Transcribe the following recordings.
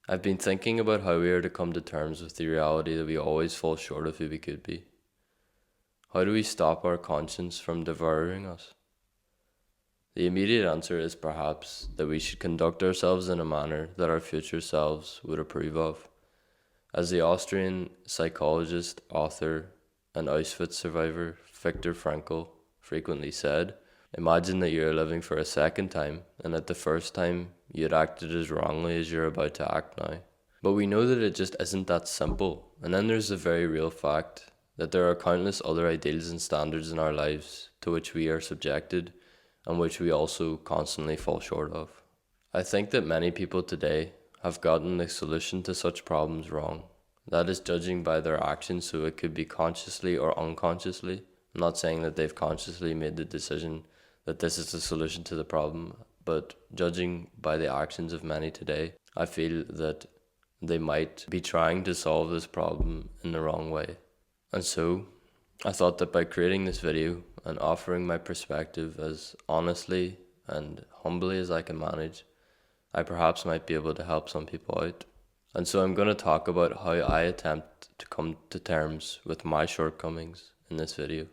I've been thinking about how we are to come to terms with the reality that we always fall short of who we could be. How do we stop our conscience from devouring us? The immediate answer is perhaps that we should conduct ourselves in a manner that our future selves would approve of. As the Austrian psychologist, author, and Auschwitz survivor Viktor Frankl frequently said, imagine that you're living for a second time, and at the first time you'd acted as wrongly as you're about to act now. But we know that it just isn't that simple, and then there's the very real fact that there are countless other ideals and standards in our lives to which we are subjected and which we also constantly fall short of. I think that many people today have gotten the solution to such problems wrong. That is judging by their actions, so it could be consciously or unconsciously. I'm not saying that they've consciously made the decision that this is the solution to the problem, but judging by the actions of many today, I feel that they might be trying to solve this problem in the wrong way. And so, I thought that by creating this video and offering my perspective as honestly and humbly as I can manage, I perhaps might be able to help some people out. And so I'm going to talk about how I attempt to come to terms with my shortcomings in this video.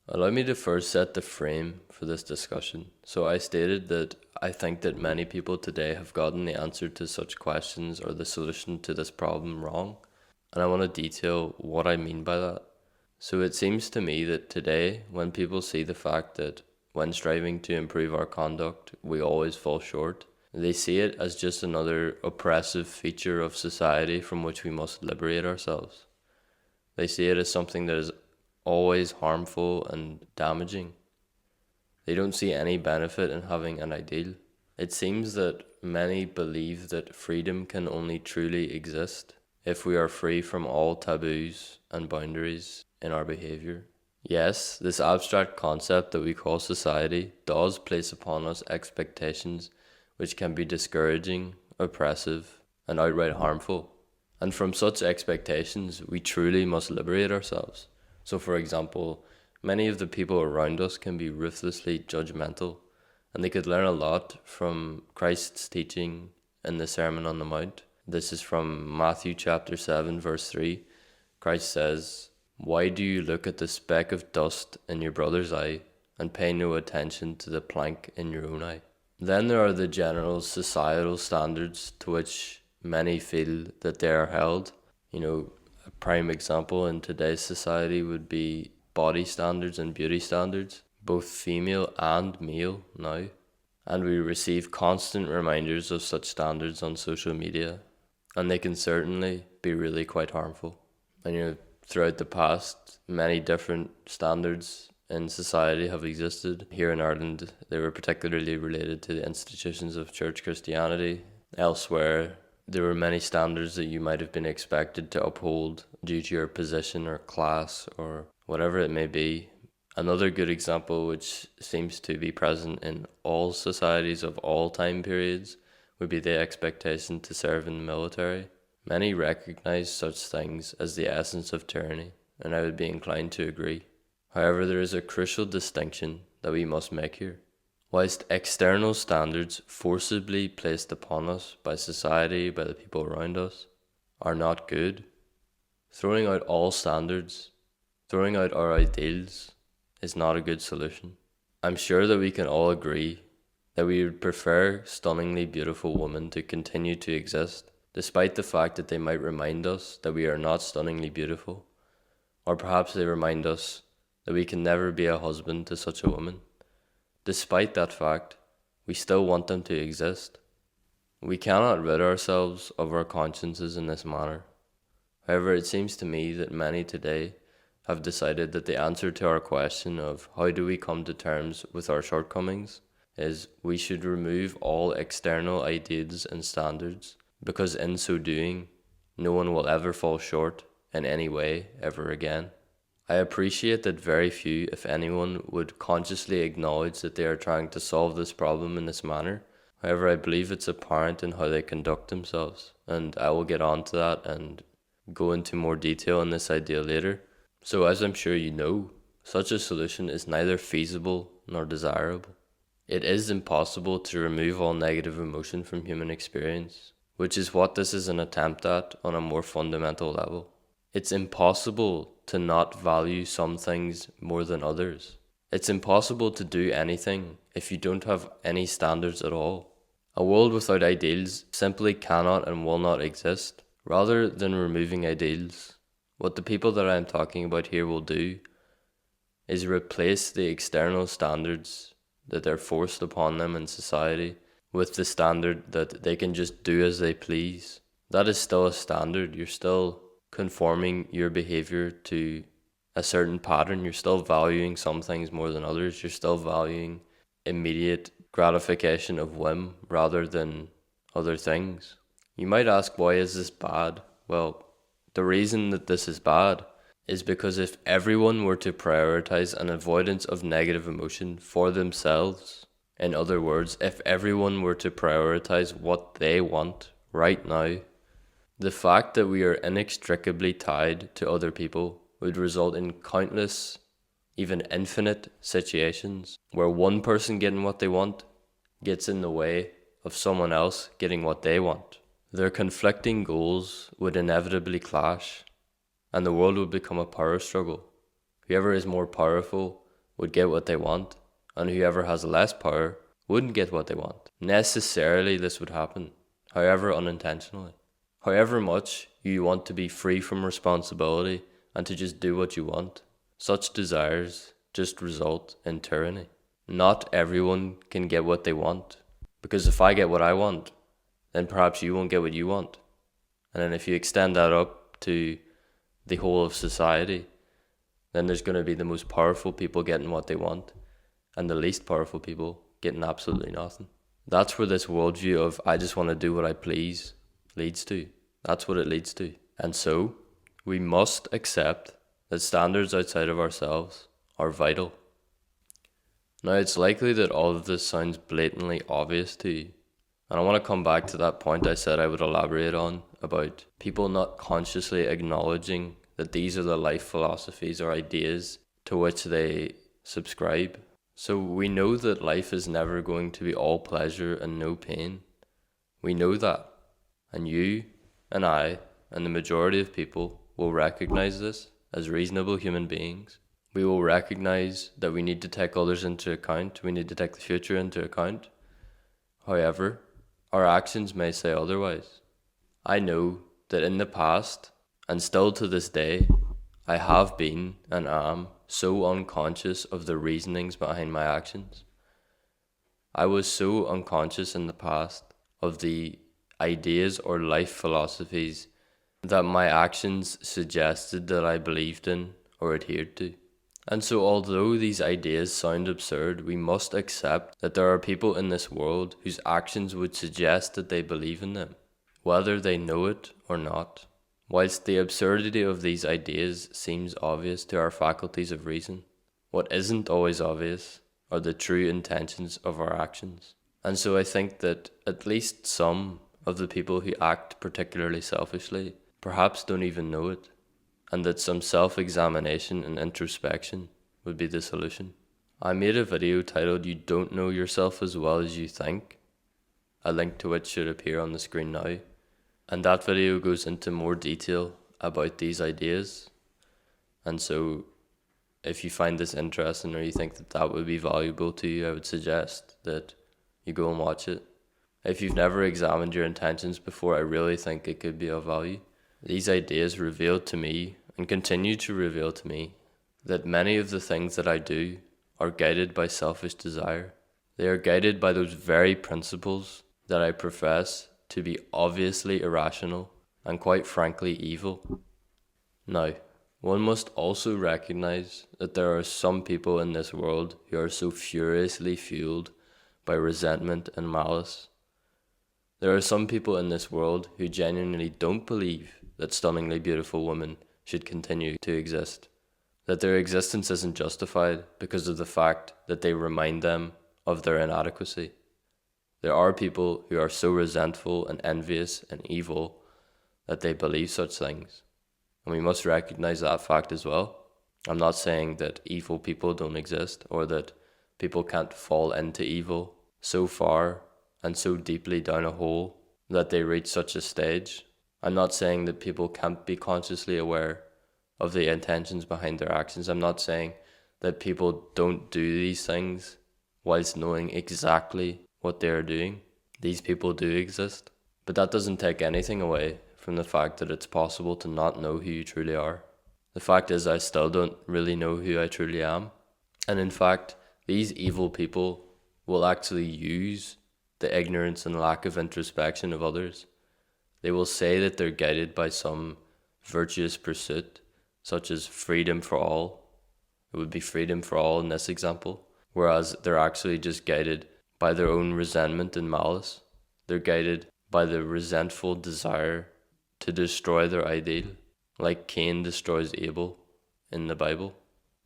Allow me to first set the frame for this discussion. So I stated that I think that many people today have gotten the answer to such questions or the solution to this problem wrong. And I want to detail what I mean by that. So it seems to me that today, when people see the fact that when striving to improve our conduct, we always fall short, they see it as just another oppressive feature of society from which we must liberate ourselves. They see it as something that is always harmful and damaging. They don't see any benefit in having an ideal. It seems that many believe that freedom can only truly exist if we are free from all taboos and boundaries in our behavior. Yes, this abstract concept that we call society does place upon us expectations which can be discouraging, oppressive, and outright harmful. And from such expectations, we truly must liberate ourselves. So for example, many of the people around us can be ruthlessly judgmental, and they could learn a lot from Christ's teaching in the Sermon on the Mount. This is from Matthew chapter 7 verse 3. Christ says, "Why do you look at the speck of dust in your brother's eye and pay no attention to the plank in your own eye?" Then there are the general societal standards to which many feel that they are held. A prime example in today's society would be body standards and beauty standards, both female and male now. And we receive constant reminders of such standards on social media, and they can certainly be really quite harmful. And throughout the past, many different standards in society have existed. Here in Ireland, they were particularly related to the institutions of church Christianity. Elsewhere, there were many standards that you might have been expected to uphold due to your position or class or whatever it may be. Another good example, which seems to be present in all societies of all time periods, would be the expectation to serve in the military. Many recognize such things as the essence of tyranny, and I would be inclined to agree. However, there is a crucial distinction that we must make here. Whilst external standards forcibly placed upon us by society, by the people around us, are not good, throwing out all standards, throwing out our ideals, is not a good solution. I'm sure that we can all agree that we would prefer stunningly beautiful women to continue to exist, despite the fact that they might remind us that we are not stunningly beautiful, or perhaps they remind us that we can never be a husband to such a woman. Despite that fact, we still want them to exist. We cannot rid ourselves of our consciences in this manner. However, it seems to me that many today have decided that the answer to our question of how do we come to terms with our shortcomings is we should remove all external ideas and standards, because in so doing, no one will ever fall short in any way ever again. I appreciate that very few, if anyone, would consciously acknowledge that they are trying to solve this problem in this manner. However, I believe it's apparent in how they conduct themselves, and I will get on to that and go into more detail on this idea later. So as I'm sure you know, such a solution is neither feasible nor desirable. It is impossible to remove all negative emotion from human experience, which is what this is an attempt at on a more fundamental level. It's impossible to not value some things more than others. It's impossible to do anything if you don't have any standards at all. A world without ideals simply cannot and will not exist. Rather than removing ideals, what the people that I am talking about here will do is replace the external standards that are forced upon them in society with the standard that they can just do as they please. That is still a standard. You're still conforming your behavior to a certain pattern. You're still valuing some things more than others. You're still valuing immediate gratification of whim rather than other things. You might ask, why is this bad? Well, the reason that this is bad is because if everyone were to prioritize an avoidance of negative emotion for themselves, in other words, if everyone were to prioritize what they want right now, the fact that we are inextricably tied to other people would result in countless, even infinite situations where one person getting what they want gets in the way of someone else getting what they want. Their conflicting goals would inevitably clash, and the world would become a power struggle. Whoever is more powerful would get what they want, and whoever has less power wouldn't get what they want. Necessarily this would happen, however unintentionally. However much you want to be free from responsibility and to just do what you want, such desires just result in tyranny. Not everyone can get what they want, because if I get what I want, then perhaps you won't get what you want. And then if you extend that up to the whole of society, then there's going to be the most powerful people getting what they want and the least powerful people getting absolutely nothing. That's where this worldview of I just want to do what I please leads to. That's what it leads to. And so we must accept that standards outside of ourselves are vital. Now, it's likely that all of this sounds blatantly obvious to you. And I want to come back to that point I said I would elaborate on about people not consciously acknowledging that these are the life philosophies or ideas to which they subscribe. So we know that life is never going to be all pleasure and no pain. We know that. And you and I and the majority of people will recognize this as reasonable human beings. We will recognize that we need to take others into account. We need to take the future into account. However, our actions may say otherwise. I know that in the past, and still to this day, I have been and am so unconscious of the reasonings behind my actions. I was so unconscious in the past of the ideas or life philosophies that my actions suggested that I believed in or adhered to. And so although these ideas sound absurd, we must accept that there are people in this world whose actions would suggest that they believe in them, whether they know it or not. Whilst the absurdity of these ideas seems obvious to our faculties of reason, what isn't always obvious are the true intentions of our actions. And so I think that at least some of the people who act particularly selfishly perhaps don't even know it, and that some self-examination and introspection would be the solution. I made a video titled "You Don't Know Yourself as Well as You Think," a link to which should appear on the screen now, and that video goes into more detail about these ideas. And so if you find this interesting or you think that that would be valuable to you, I would suggest that you go and watch it. If you've never examined your intentions before, I really think it could be of value. These ideas revealed to me and continue to reveal to me that many of the things that I do are guided by selfish desire. They are guided by those very principles that I profess to be obviously irrational and quite frankly evil. Now, one must also recognize that there are some people in this world who are so furiously fueled by resentment and malice. There are some people in this world who genuinely don't believe that stunningly beautiful women should continue to exist, that their existence isn't justified because of the fact that they remind them of their inadequacy. There are people who are so resentful and envious and evil that they believe such things, and we must recognize that fact as well. I'm not saying that evil people don't exist or that people can't fall into evil so far and so deeply down a hole that they reach such a stage. I'm not saying that people can't be consciously aware of the intentions behind their actions. I'm not saying that people don't do these things whilst knowing exactly what they are doing. These people do exist. But that doesn't take anything away from the fact that it's possible to not know who you truly are. The fact is, I still don't really know who I truly am. And in fact, these evil people will actually use the ignorance and lack of introspection of others. They will say that they're guided by some virtuous pursuit, such as freedom for all. It would be freedom for all in this example, whereas they're actually just guided by their own resentment and malice. They're guided by the resentful desire to destroy their ideal, like Cain destroys Abel in the Bible.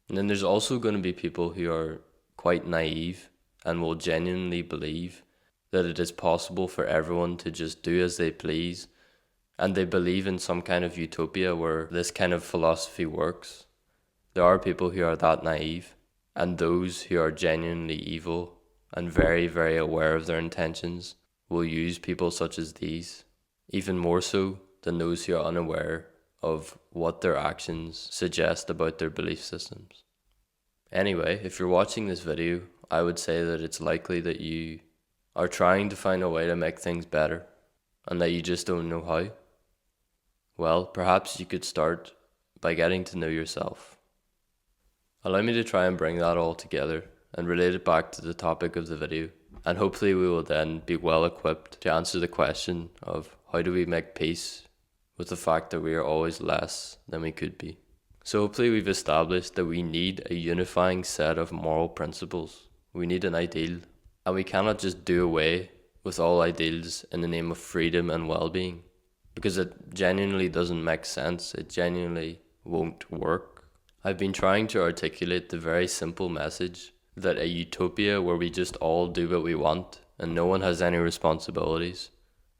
And then there's also going to be people who are quite naive and will genuinely believe that it is possible for everyone to just do as they please, and they believe in some kind of utopia where this kind of philosophy works. There are people who are that naive, and those who are genuinely evil and very, very aware of their intentions will use people such as these, even more so than those who are unaware of what their actions suggest about their belief systems. Anyway, if you're watching this video, I would say that it's likely that you are trying to find a way to make things better and that you just don't know how. Well, perhaps you could start by getting to know yourself. Allow me to try and bring that all together and relate it back to the topic of the video, and hopefully we will then be well equipped to answer the question of how do we make peace with the fact that we are always less than we could be. So hopefully we've established that we need a unifying set of moral principles. We need an ideal, and we cannot just do away with all ideals in the name of freedom and well-being, because it genuinely doesn't make sense. It genuinely won't work. I've been trying to articulate the very simple message that a utopia where we just all do what we want and no one has any responsibilities,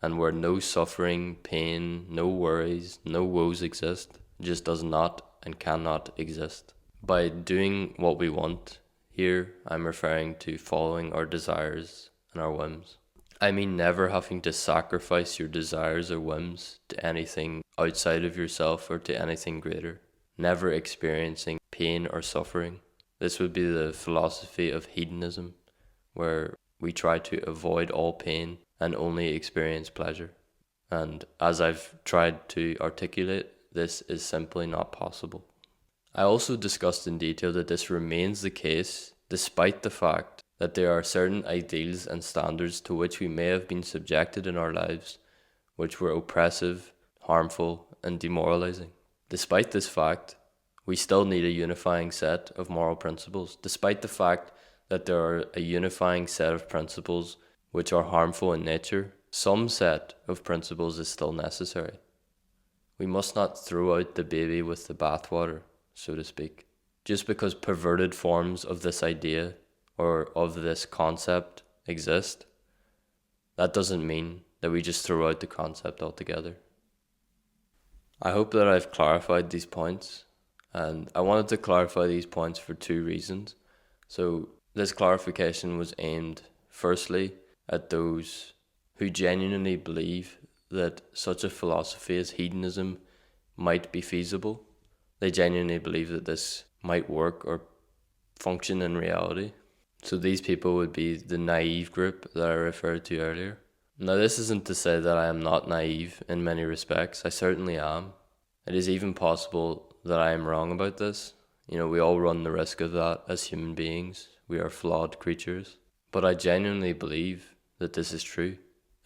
and where no suffering, pain, no worries, no woes exist, just does not and cannot exist. By doing what we want, here I'm referring to following our desires and our whims. I mean never having to sacrifice your desires or whims to anything outside of yourself or to anything greater. Never experiencing pain or suffering. This would be the philosophy of hedonism, where we try to avoid all pain and only experience pleasure. And as I've tried to articulate, this is simply not possible. I also discussed in detail that this remains the case despite the fact that there are certain ideals and standards to which we may have been subjected in our lives, which were oppressive, harmful, and demoralizing. Despite this fact, we still need a unifying set of moral principles, despite the fact that there are a unifying set of principles which are harmful in nature. Some set of principles is still necessary. We must not throw out the baby with the bathwater, so to speak. Just because perverted forms of this idea or of this concept exist, that doesn't mean that we just throw out the concept altogether. I hope that I've clarified these points, and I wanted to clarify these points for two reasons. So this clarification was aimed firstly at those who genuinely believe that such a philosophy as hedonism might be feasible. They genuinely believe that this might work or function in reality. So these people would be the naive group that I referred to earlier. Now this isn't to say that I am not naive in many respects. I certainly am. It is even possible that I am wrong about this. We all run the risk of that as human beings. We are flawed creatures. But I genuinely believe that this is true.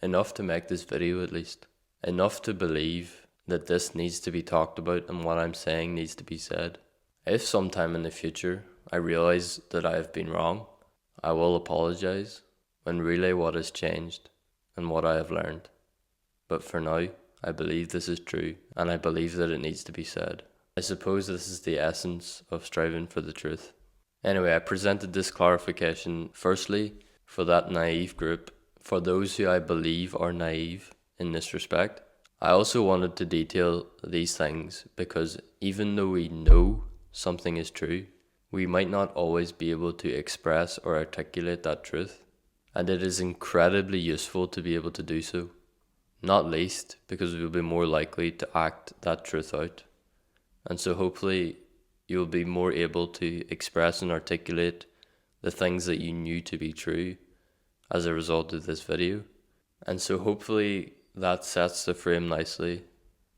Enough to make this video at least. Enough to believe that this needs to be talked about and what I'm saying needs to be said. If sometime in the future I realize that I have been wrong, I will apologize and relay what has changed and what I have learned. But for now, I believe this is true and I believe that it needs to be said. I suppose this is the essence of striving for the truth. Anyway, I presented this clarification firstly for that naive group, for those who I believe are naive in this respect. I also wanted to detail these things because even though we know something is true, we might not always be able to express or articulate that truth, and it is incredibly useful to be able to do so. not least because we will be more likely to act that truth out. And so hopefully you'll be more able to express and articulate the things that you knew to be true as a result of this video. And so hopefully that sets the frame nicely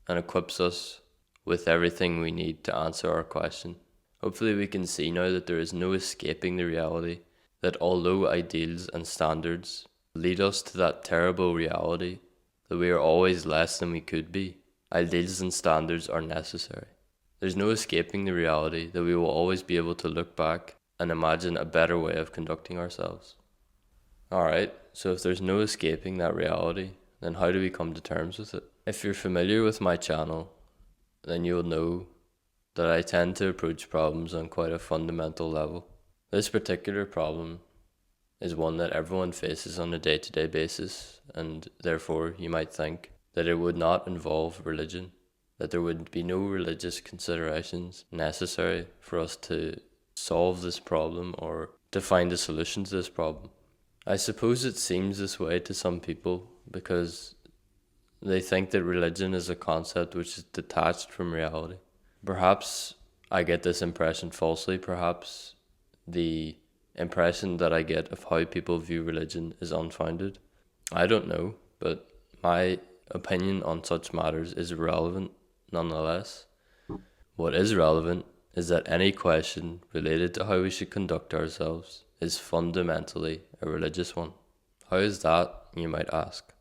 and equips us with everything we need to answer our question. Hopefully we can see now that there is no escaping the reality that although ideals and standards lead us to that terrible reality that we are always less than we could be, ideals and standards are necessary. There's no escaping the reality that we will always be able to look back and imagine a better way of conducting ourselves. Alright, so if there's no escaping that reality, then how do we come to terms with it? If you're familiar with my channel, then you'll know that I tend to approach problems on quite a fundamental level. This particular problem is one that everyone faces on a day-to-day basis, and therefore you might think that it would not involve religion, that there would be no religious considerations necessary for us to solve this problem or to find a solution to this problem. I suppose it seems this way to some people because they think that religion is a concept which is detached from reality. Perhaps I get this impression falsely. Perhaps the impression that I get of how people view religion is unfounded. I don't know, but my opinion on such matters is irrelevant nonetheless. What is relevant is that any question related to how we should conduct ourselves is fundamentally a religious one. How is that, you might ask?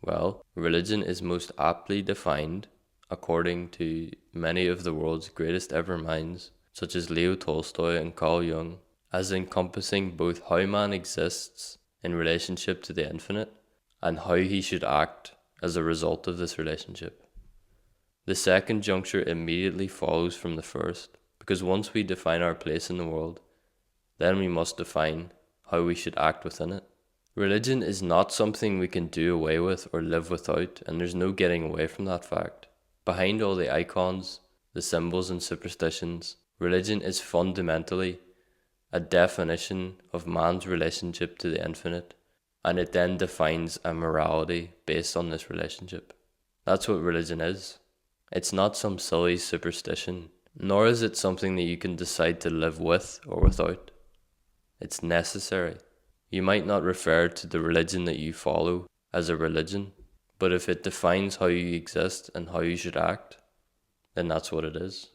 Well, religion is most aptly defined according to many of the world's greatest ever minds, such as Leo Tolstoy and Carl Jung, as encompassing both how man exists in relationship to the infinite and how he should act as a result of this relationship. The second juncture immediately follows from the first, because once we define our place in the world, then we must define how we should act within it. Religion is not something we can do away with or live without, and there's no getting away from that fact. Behind all the icons, the symbols and superstitions, religion is fundamentally a definition of man's relationship to the infinite, and it then defines a morality based on this relationship. That's what religion is. It's not some silly superstition, nor is it something that you can decide to live with or without. It's necessary. You might not refer to the religion that you follow as a religion, but if it defines how you exist and how you should act, then that's what it is.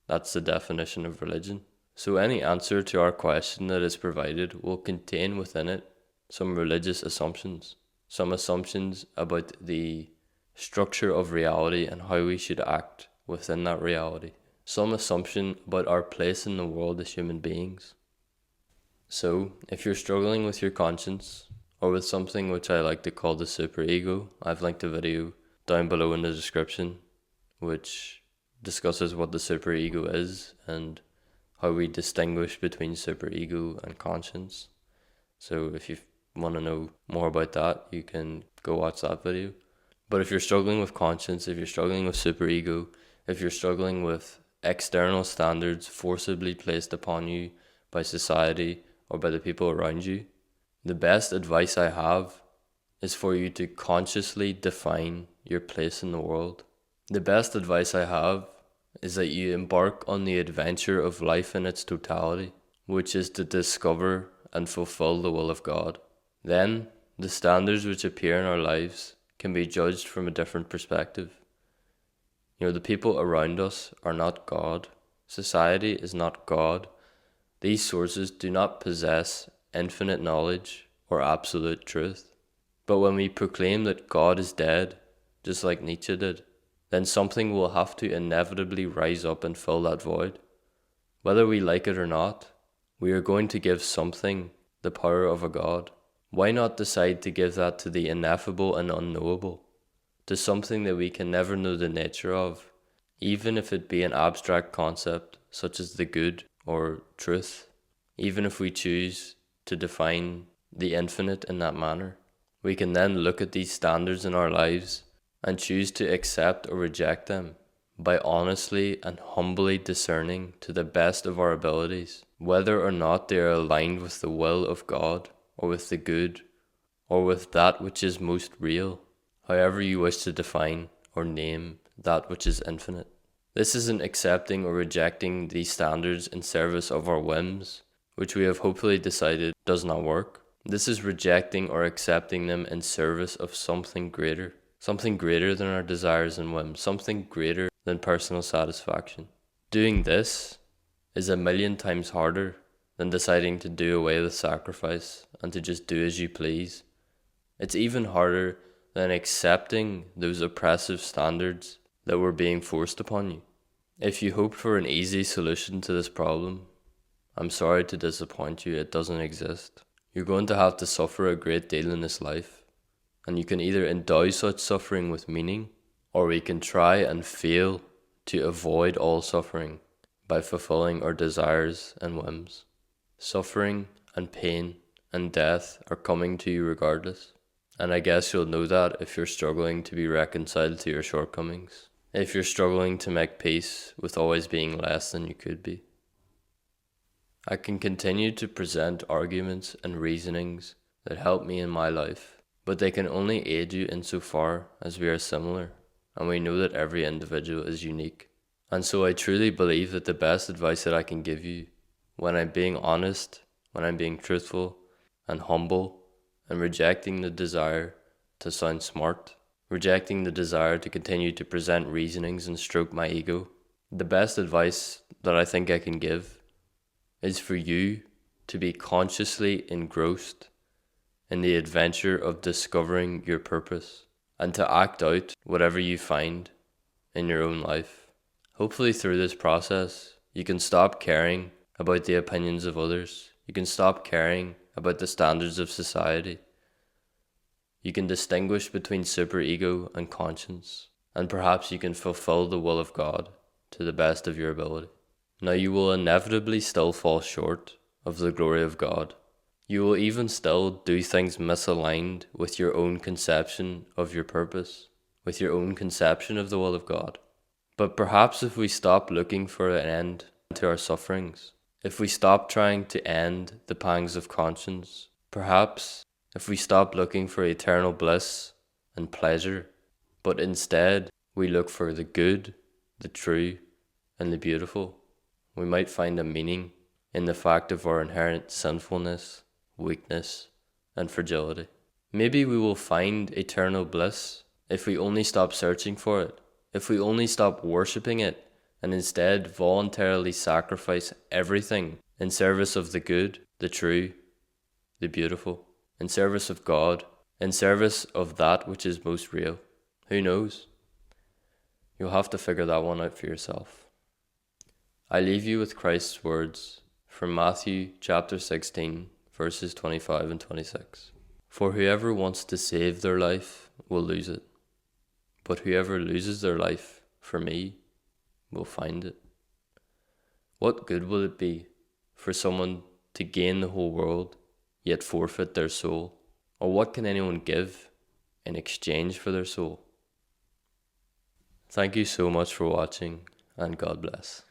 That's the definition of religion. So any answer to our question that is provided will contain within it some religious assumptions, some assumptions about the structure of reality and how we should act within that reality, some assumption about our place in the world as human beings. So, if you're struggling with your conscience, or with something which I like to call the superego, I've linked a video down below in the description which discusses what the superego is and how we distinguish between superego and conscience. So if you want to know more about that, you can go watch that video. But if you're struggling with conscience, if you're struggling with superego, if you're struggling with external standards forcibly placed upon you by society or by the people around you, the best advice I have is for you to consciously define your place in the world. The best advice I have is that you embark on the adventure of life in its totality, which is to discover and fulfill the will of God. Then, the standards which appear in our lives can be judged from a different perspective. The people around us are not God. Society is not God. These sources do not possess infinite knowledge or absolute truth. But when we proclaim that God is dead, just like Nietzsche did, then something will have to inevitably rise up and fill that void. Whether we like it or not, we are going to give something the power of a God. Why not decide to give that to the ineffable and unknowable, to something that we can never know the nature of, even if it be an abstract concept such as the good or truth, even if we choose to define the infinite in that manner? We can then look at these standards in our lives and choose to accept or reject them by honestly and humbly discerning to the best of our abilities whether or not they are aligned with the will of God or with the good or with that which is most real. however you wish to define or name that which is infinite. This isn't accepting or rejecting these standards in service of our whims, which we have hopefully decided does not work. This is rejecting or accepting them in service of something greater than our desires and whims, something greater than personal satisfaction. Doing this is 1,000,000 times harder than deciding to do away with sacrifice and to just do as you please. It's even harder than accepting those oppressive standards that were being forced upon you. If you hoped for an easy solution to this problem, I'm sorry to disappoint you, it doesn't exist. You're going to have to suffer a great deal in this life, and you can either endow such suffering with meaning, or we can try and fail to avoid all suffering by fulfilling our desires and whims. Suffering and pain and death are coming to you regardless, and I guess you'll know that if you're struggling to be reconciled to your shortcomings, if you're struggling to make peace with always being less than you could be. I can continue to present arguments and reasonings that help me in my life, but they can only aid you insofar as we are similar, and we know that every individual is unique. And so I truly believe that the best advice that I can give you, when I'm being honest, when I'm being truthful and humble, and rejecting the desire to sound smart, rejecting the desire to continue to present reasonings and stroke my ego, the best advice that I think I can give is for you to be consciously engrossed in the adventure of discovering your purpose and to act out whatever you find in your own life. Hopefully through this process, you can stop caring about the opinions of others. You can stop caring about the standards of society. You can distinguish between superego and conscience, and perhaps you can fulfill the will of God to the best of your ability. Now you will inevitably still fall short of the glory of God. You will even still do things misaligned with your own conception of your purpose, with your own conception of the will of God. But perhaps if we stop looking for an end to our sufferings, if we stop trying to end the pangs of conscience, perhaps if we stop looking for eternal bliss and pleasure, but instead we look for the good, the true, and the beautiful, we might find a meaning in the fact of our inherent sinfulness, weakness, and fragility. Maybe we will find eternal bliss if we only stop searching for it, if we only stop worshipping it, and instead voluntarily sacrifice everything in service of the good, the true, the beautiful, in service of God, in service of that which is most real. Who knows? You'll have to figure that one out for yourself. I leave you with Christ's words from Matthew chapter 16, verses 25 and 26. For whoever wants to save their life will lose it, but whoever loses their life for me will find it. What good will it be for someone to gain the whole world, yet forfeit their soul? Or what can anyone give in exchange for their soul? Thank you so much for watching, and God bless.